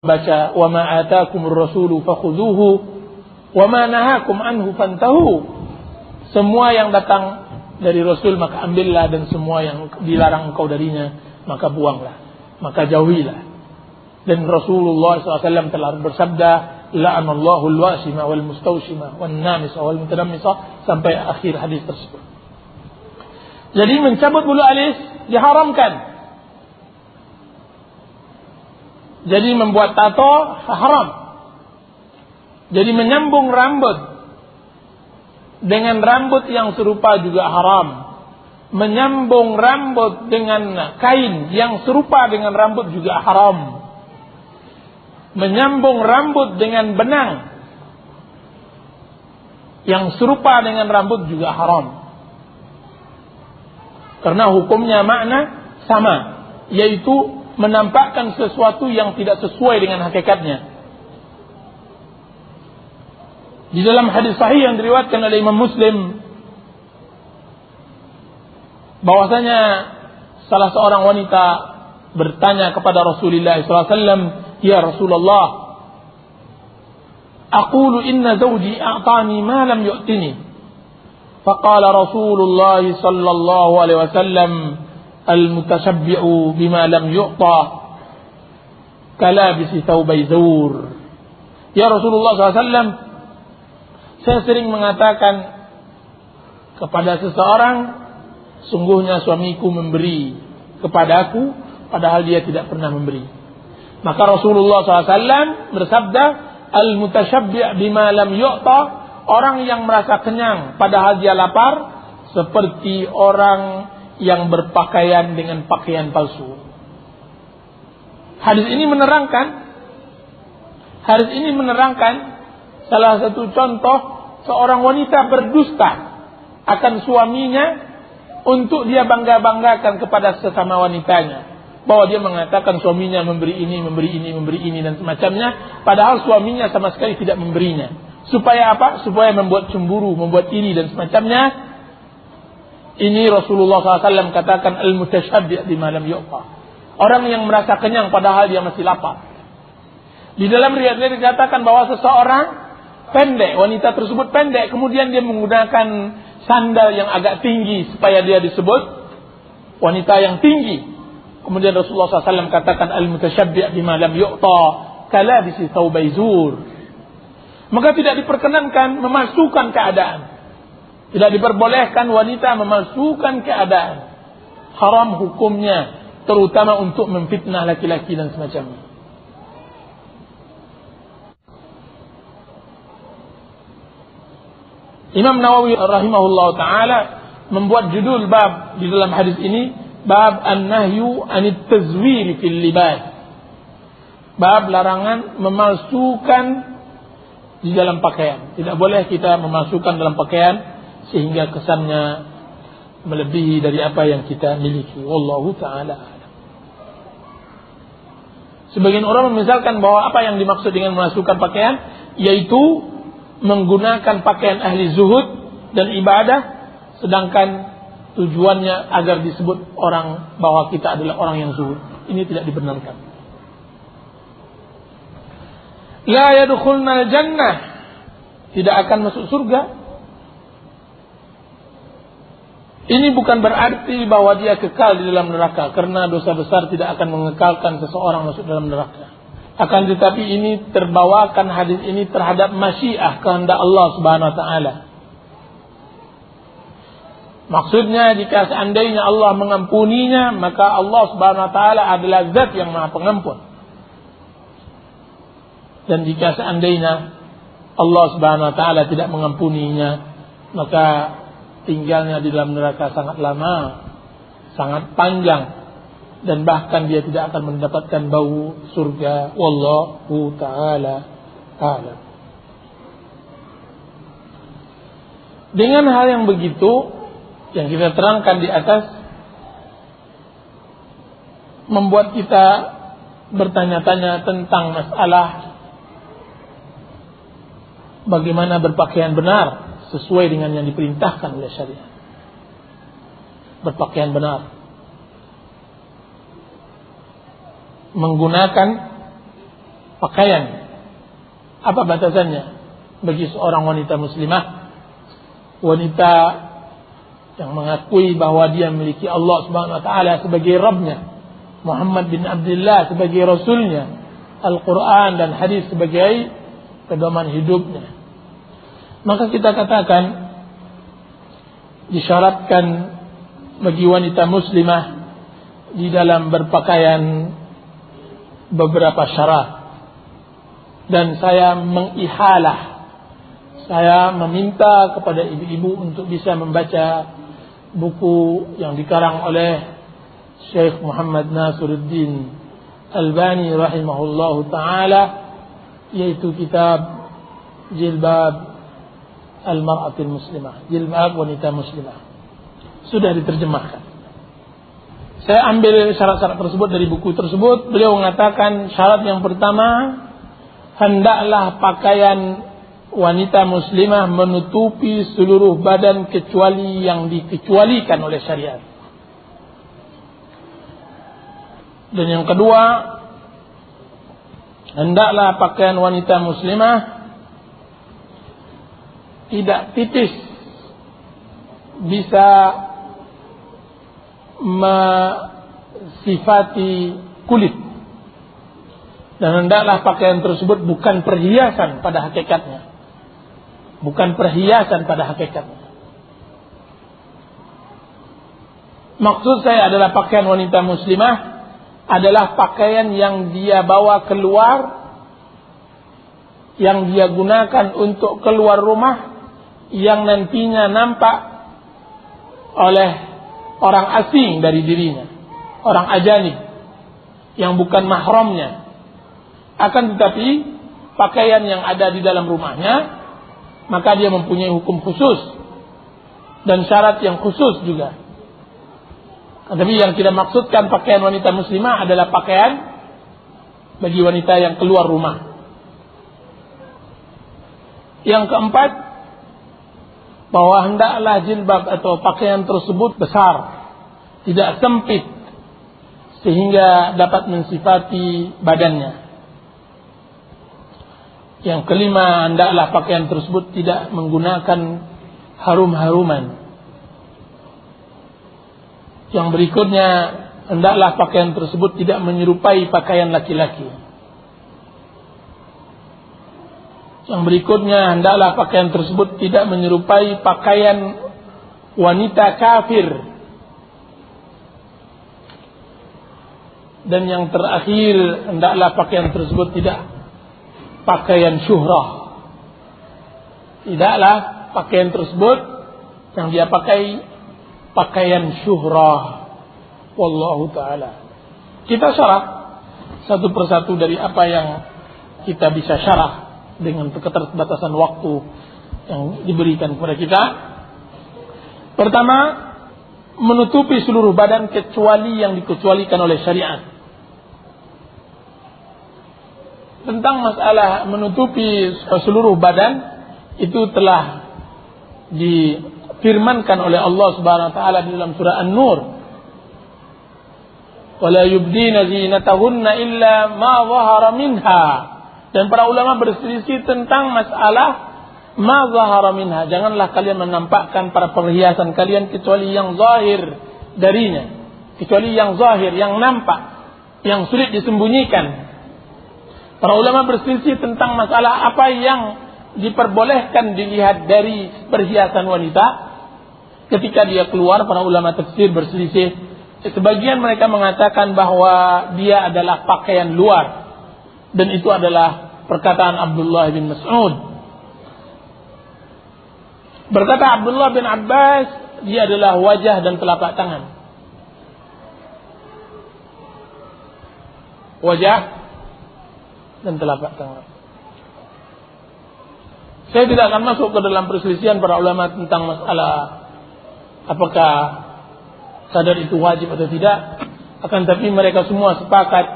baca wa ma ataakumur rasulu fakhudhuhu wa ma nahakum anhu fantahu. Semua yang datang dari Rasul maka ambillah, dan semua yang dilarang engkau darinya maka buanglah, maka jauhilah. Dan Rasulullah SAW telah bersabda, la'anallahu al-wasima wal mustawshima wan namisa wal mutanammisa, sampai akhir hadis tersebut. Jadi mencabut bulu alis diharamkan. Jadi membuat tato haram. Jadi menyambung rambut dengan rambut yang serupa juga haram. Menyambung rambut dengan kain yang serupa dengan rambut juga haram. Menyambung rambut dengan benang yang serupa dengan rambut juga haram. Karena hukumnya makna sama, yaitu menampakkan sesuatu yang tidak sesuai dengan hakikatnya. Di dalam hadis sahih yang diriwayatkan oleh Imam Muslim, bahwasanya salah seorang wanita bertanya kepada Rasulullah SAW, ya Rasulullah, aqulu inna zawji a'tani ma lam yu'tini. Faqala Rasulullah sallallahu alaihi wasallam, al-mutashabbi'u bima lam yu'ta kalabisi thawbai zur. Ya Rasulullah SAW, saya sering mengatakan kepada seseorang, sungguhnya suamiku memberi kepadaku padahal dia tidak pernah memberi. Maka Rasulullah SAW bersabda, al-mutashabbi' bima lam yu'ta, orang yang merasa kenyang padahal dia lapar, seperti orang yang berpakaian dengan pakaian palsu. Hadis ini menerangkan salah satu contoh seorang wanita berdusta akan suaminya untuk dia bangga-banggakan kepada sesama wanitanya, bahwa dia mengatakan suaminya memberi ini dan semacamnya, padahal suaminya sama sekali tidak memberinya. Supaya apa? Supaya membuat cemburu, membuat iri dan semacamnya. Ini Rasulullah SAW katakan al-mutashabbi' bima lam yu'ta, orang yang merasa kenyang padahal dia masih lapar. Di dalam riwayat dikatakan bahwa seseorang pendek, wanita tersebut pendek, kemudian dia menggunakan sandal yang agak tinggi supaya dia disebut wanita yang tinggi. Kemudian Rasulullah SAW katakan al-mutashabbi' bima lam yu'ta kalabisi thawbai zur. Maka tidak diperkenankan memasukkan keadaan, tidak diperbolehkan wanita memasukkan keadaan. Haram hukumnya, terutama untuk memfitnah laki-laki dan semacamnya. Imam Nawawi rahimahullah ta'ala membuat judul bab di dalam hadis ini, bab an-nahyu anit tazwir fil libas, bab larangan memalsukan di dalam pakaian. Tidak boleh kita memasukkan dalam pakaian sehingga kesannya melebihi dari apa yang kita miliki. Wallahu ta'ala a'lam. Sebagian orang memisalkan bahwa apa yang dimaksud dengan memasukkan pakaian yaitu menggunakan pakaian ahli zuhud dan ibadah, sedangkan tujuannya agar disebut orang bahwa kita adalah orang yang zuhud. Ini tidak dibenarkan. La yadkhulna jannah, tidak akan masuk surga. Ini bukan berarti bahwa dia kekal di dalam neraka, karena dosa besar tidak akan mengekalkan seseorang masuk dalam neraka. Akan tetapi ini terbawakan hadis ini terhadap masyiah, kehendak Allah Subhanahu wa taala. Maksudnya jika seandainya Allah mengampuninya, maka Allah Subhanahu wa taala adalah zat yang Maha Pengampun. Dan jika seandainya Allah Subhanahu wa taala tidak mengampuninya, maka tinggalnya di dalam neraka sangat lama, sangat panjang, dan bahkan dia tidak akan mendapatkan bau surga. Wallahu ta'ala a'lam. Dengan hal yang begitu yang kita terangkan di atas, membuat kita bertanya-tanya tentang masalah bagaimana berpakaian benar sesuai dengan yang diperintahkan oleh syariat. Berpakaian benar, menggunakan pakaian. Apa batasannya bagi seorang wanita muslimah? Wanita yang mengakui bahwa dia memiliki Allah Subhanahu wa taala sebagai Rabbnya, Muhammad bin Abdullah sebagai Rasulnya, Al-Quran dan hadis sebagai pedoman hidupnya. Maka kita katakan disyaratkan bagi wanita muslimah di dalam berpakaian beberapa syarat. Dan saya mengihalah, saya meminta kepada ibu-ibu untuk bisa membaca buku yang dikarang oleh Syekh Muhammad Nasiruddin Albani rahimahullahu ta'ala, yaitu kitab Jilbab Al-Mar'atil Muslimah, Jilbab Wanita Muslimah. Sudah diterjemahkan. Saya ambil syarat-syarat tersebut dari buku tersebut. Beliau mengatakan syarat yang pertama, hendaklah pakaian wanita muslimah menutupi seluruh badan kecuali yang dikecualikan oleh syariat. Dan yang kedua, hendaklah pakaian wanita muslimah tidak tipis, bisa mensifati kulit. Dan hendaklah pakaian tersebut bukan perhiasan pada hakikatnya. Bukan perhiasan pada hakikatnya. Maksud saya adalah pakaian wanita muslimah adalah pakaian yang dia bawa keluar, yang dia gunakan untuk keluar rumah, yang nantinya nampak oleh orang asing dari dirinya, orang ajanib yang bukan mahramnya. Akan tetapi pakaian yang ada di dalam rumahnya, maka dia mempunyai hukum khusus dan syarat yang khusus juga. Tapi yang kita maksudkan pakaian wanita muslimah adalah pakaian bagi wanita yang keluar rumah. Yang keempat, bahwa hendaklah jilbab atau pakaian tersebut besar, tidak sempit sehingga dapat mensifati badannya. Yang kelima, hendaklah pakaian tersebut tidak menggunakan harum-haruman. Yang berikutnya, hendaklah pakaian tersebut tidak menyerupai pakaian laki-laki. Yang berikutnya, hendaklah pakaian tersebut tidak menyerupai pakaian wanita kafir. Dan yang terakhir, hendaklah pakaian tersebut tidak pakaian syuhrah. Tidaklah pakaian tersebut yang dia pakai pakaian syuhrah. Wallahu ta'ala. Kita syarah satu persatu dari apa yang kita bisa syarah dengan keterbatasan waktu yang diberikan kepada kita. Pertama, menutupi seluruh badan kecuali yang dikecualikan oleh syariat. Tentang masalah menutupi seluruh badan itu telah difirmankan oleh Allah Subhanahu wa taala di dalam surah An-Nur. Wala yubdina zinatahunna illa ma zahara minha. Dan para ulama berselisih tentang masalah ma zahara minha. Janganlah kalian menampakkan para perhiasan kalian kecuali yang zahir darinya, kecuali yang zahir, yang nampak, yang sulit disembunyikan. Para ulama berselisih tentang masalah apa yang diperbolehkan dilihat dari perhiasan wanita ketika dia keluar. Para ulama tafsir berselisih. Sebagian mereka mengatakan bahwa dia adalah pakaian luar, dan itu adalah perkataan Abdullah bin Mas'ud. Berkata Abdullah bin Abbas, dia adalah wajah dan telapak tangan. Wajah dan telapak tangan. Saya tidak akan masuk ke dalam perselisihan para ulama tentang masalah apakah cadar itu wajib atau tidak. Akan tapi mereka semua sepakat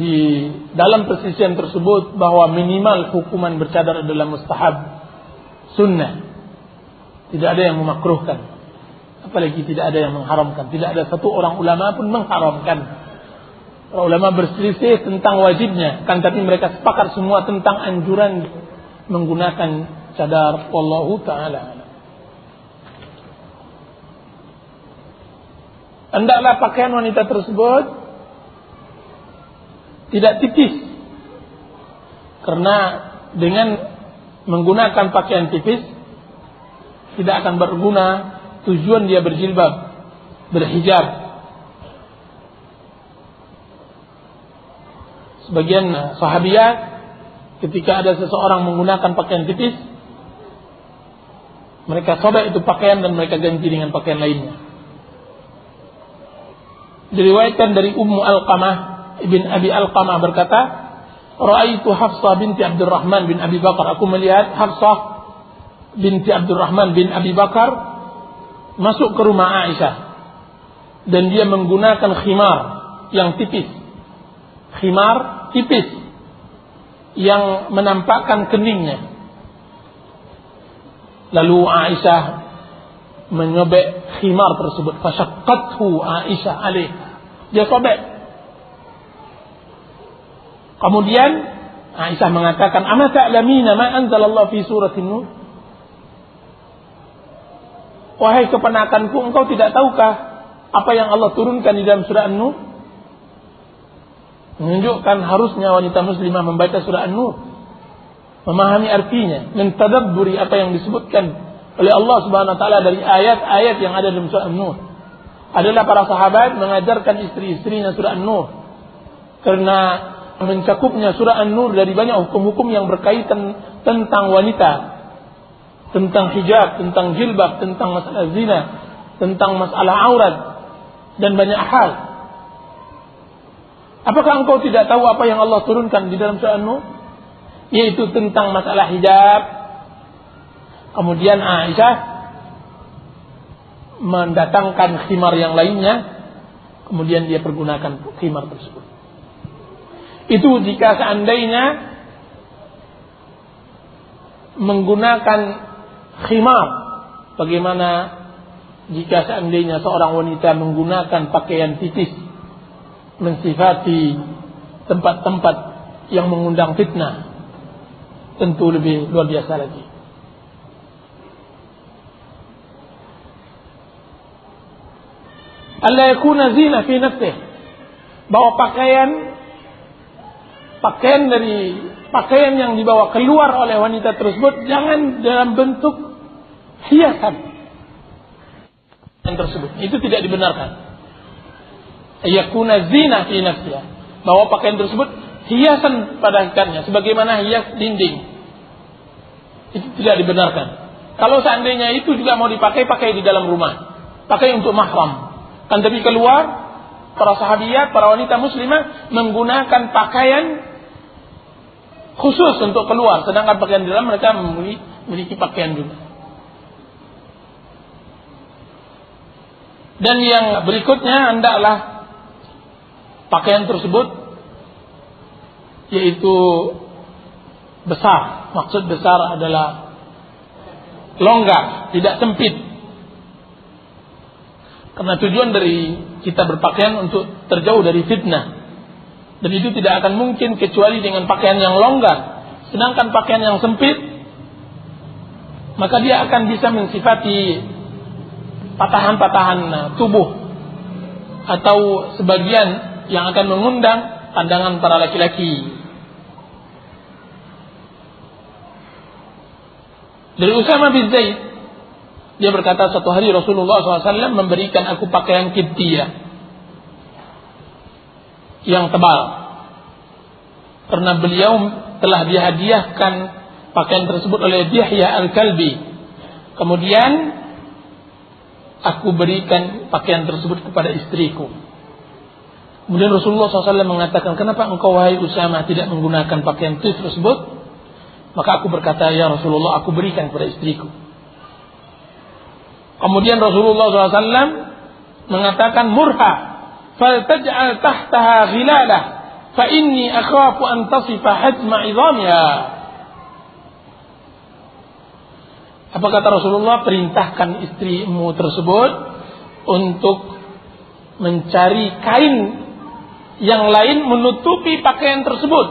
di dalam perselisihan tersebut bahwa minimal hukuman bercadar adalah mustahab, sunnah. Tidak ada yang memakruhkan, apalagi tidak ada yang mengharamkan. Tidak ada satu orang ulama pun mengharamkan. Para ulama berselisih tentang wajibnya, kan tapi mereka sepakat semua tentang anjuran menggunakan cadar. Wallahu ta'ala. Hendaklah pakaian wanita tersebut tidak tipis, karena dengan menggunakan pakaian tipis tidak akan berguna tujuan dia berjilbab, berhijab. Sebagian sahabiat ketika ada seseorang menggunakan pakaian tipis, mereka sobek itu pakaian dan mereka ganti dengan pakaian lainnya. Diriwayatkan dari Ummu Alqamah ibn Abi Alqamah berkata, "Ra'aitu Hafsah binti Abdurrahman bin Abi Bakar." Aku melihat Hafsah binti Abdurrahman bin Abi Bakar masuk ke rumah Aisyah dan dia menggunakan khimar yang tipis. Khimar tipis yang menampakkan keningnya. Lalu Aisyah menyobek khimar tersebut. Fasyaqqathu Aisyah alaih. Dia sobek. Kemudian Aisyah mengatakan, "Ama ta'lamina ma anzalallahu fi suratin Nur?" Wahai keponakanku, engkau tidak tahukah apa yang Allah turunkan di dalam surah An-Nur? Menunjukkan harusnya wanita muslimah membaca surah An-Nur, memahami artinya, mentadabburi apa yang disebutkan oleh Allah Subhanahu wa taala dari ayat-ayat yang ada dalam surah An-Nur. Adalah para sahabat mengajarkan istri-istrinya surah An-Nur karena mencakupnya surah An-Nur dari banyak hukum-hukum yang berkaitan tentang wanita, tentang hijab, tentang jilbab, tentang masalah zina, tentang masalah aurat dan banyak hal. Apakah engkau tidak tahu apa yang Allah turunkan di dalam surah An-Nur? Yaitu tentang masalah hijab. Kemudian Aisyah mendatangkan khimar yang lainnya, kemudian dia pergunakan khimar tersebut. Itu jika seandainya menggunakan khimar. Bagaimana jika seandainya seorang wanita menggunakan pakaian tipis, mensifati tempat-tempat yang mengundang fitnah, tentu lebih luar biasa lagi. Alla yakuna zina fi nafsihi, bahwa pakaian yang dibawa keluar oleh wanita tersebut jangan dalam bentuk hiasan yang tersebut. Itu tidak dibenarkan. Yakuna zina fi nafsiha, bahwa pakaian tersebut hiasan pada hakikatnya sebagaimana hias dinding. Itu tidak dibenarkan. Kalau seandainya itu juga mau dipakai, pakai di dalam rumah, pakai untuk mahram. Kan tapi keluar, para sahabiat, para wanita muslimah menggunakan pakaian khusus untuk keluar, sedangkan pakaian di dalam mereka memiliki pakaian juga. Dan yang berikutnya hendaklah pakaian tersebut yaitu besar. Maksud besar adalah longgar, tidak sempit. Karena tujuan dari kita berpakaian untuk terjauh dari fitnah. Dan itu tidak akan mungkin kecuali dengan pakaian yang longgar. Sedangkan pakaian yang sempit, maka dia akan bisa mensifati patahan-patahan tubuh atau sebagian yang akan mengundang pandangan para laki-laki. Dari Usama bin Zaid, dia berkata, suatu hari Rasulullah SAW memberikan aku pakaian kibtiyah yang tebal, karena beliau telah dihadiahkan pakaian tersebut oleh Dihya al-Kalbi. Kemudian aku berikan pakaian tersebut kepada istriku. Kemudian Rasulullah SAW mengatakan, kenapa engkau wahai Usama tidak menggunakan pakaian tersebut? Maka aku berkata, ya Rasulullah, aku berikan kepada istriku. Kemudian Rasulullah SAW mengatakan, murha faltaj'al tahtaha ghilalah fa inni akhafu an tasifa hajma idhamiha. Apa kata Rasulullah? Perintahkan istrimu tersebut untuk mencari kain yang lain menutupi pakaian tersebut.